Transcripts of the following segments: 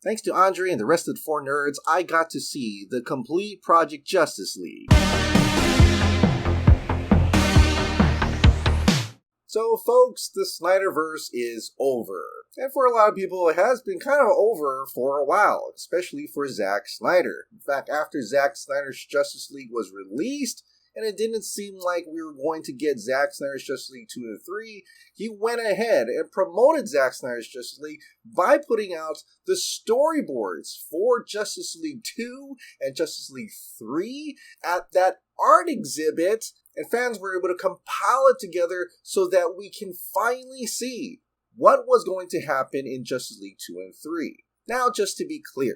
Thanks to Andre and the rest of the 4 nerds, I got to see the complete Project Justice League. So folks, the Snyderverse is over. And for a lot of people, it has been kind of over for a while, especially for Zack Snyder. In fact, after Zack Snyder's Justice League was released, and it didn't seem like we were going to get Zack Snyder's Justice League 2 and 3, he went ahead and promoted Zack Snyder's Justice League by putting out the storyboards for Justice League 2 and Justice League 3 at that art exhibit, and fans were able to compile it together so that we can finally see what was going to happen in Justice League 2 and 3. Now, just to be clear,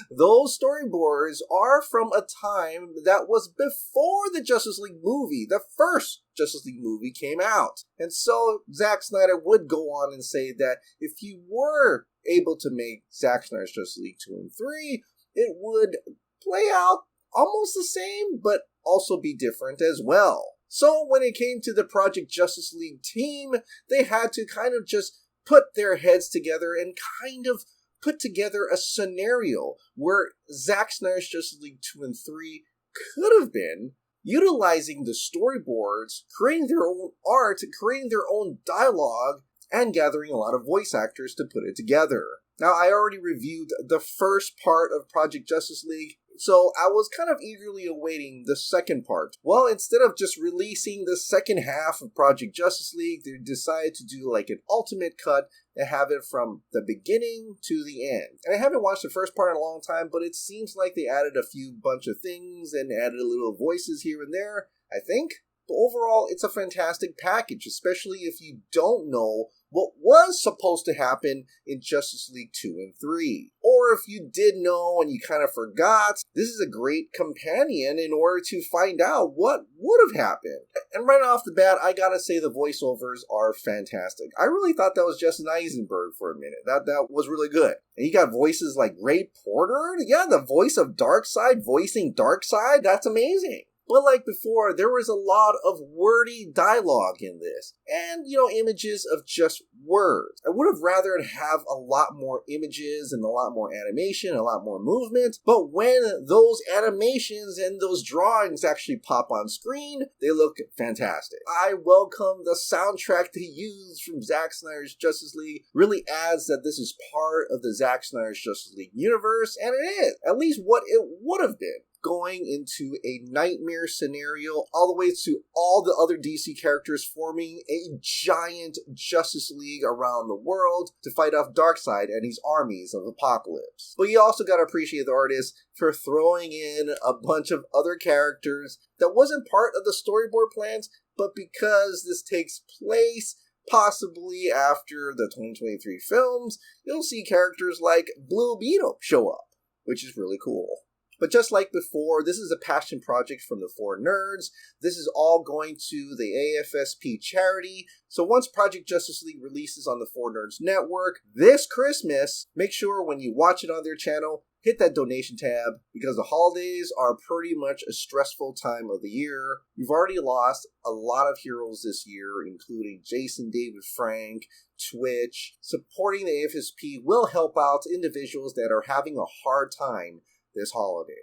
those storyboards are from a time that was before the Justice League movie, the first Justice League movie came out. And so Zack Snyder would go on and say that if you were able to make Zack Snyder's Justice League 2 and 3, it would play out almost the same, but also be different as well. So when it came to the Project Justice League team, they had to kind of just put their heads together and kind of put together a scenario where Zack Snyder's Justice League 2 and 3 could have been utilizing the storyboards, creating their own art, creating their own dialogue, and gathering a lot of voice actors to put it together. Now, I already reviewed the first part of Project Justice League, so I was kind of eagerly awaiting the second part. Well, instead of just releasing the second half of Project Justice League, they decided to do like an ultimate cut and have it from the beginning to the end. And I haven't watched the first part in a long time, but it seems like they added a few bunch of things and added a little voices here and there, I think. But overall, it's a fantastic package, especially if you don't know what was supposed to happen in Justice League 2 and 3. Or if you did know and you kind of forgot, this is a great companion in order to find out what would have happened. And right off the bat, I gotta say the voiceovers are fantastic. I really thought that was Justin Eisenberg for a minute. That was really good. And you got voices like Ray Porter? Yeah, the voice of Darkseid voicing Darkseid? That's amazing. But like before, there was a lot of wordy dialogue in this. And, images of just words. I would have rather have a lot more images and a lot more animation, a lot more movement. But when those animations and those drawings actually pop on screen, they look fantastic. I welcome the soundtrack they used from Zack Snyder's Justice League. Really adds that this is part of the Zack Snyder's Justice League universe. And it is. At least what it would have been. Going into a nightmare scenario, all the way to all the other DC characters forming a giant Justice League around the world to fight off Darkseid and his armies of Apocalypse. But you also gotta appreciate the artist for throwing in a bunch of other characters that wasn't part of the storyboard plans, but because this takes place possibly after the 2023 films, you'll see characters like Blue Beetle show up, which is really cool. But just like before, this is a passion project from the 4 nerds. This is all going to the AFSP charity. So once Project Justice League releases on the 4 Nerds Network this Christmas, make sure when you watch it on their channel, hit that donation tab, because the holidays are pretty much a stressful time of the year. We've already lost a lot of heroes this year, including Jason David Frank, Twitch. Supporting the AFSP will help out individuals that are having a hard time this holiday.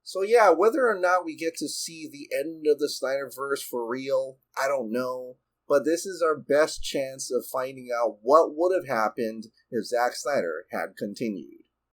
So yeah, whether or not we get to see the end of the Snyderverse for real, I don't know. But this is our best chance of finding out what would have happened if Zack Snyder had continued.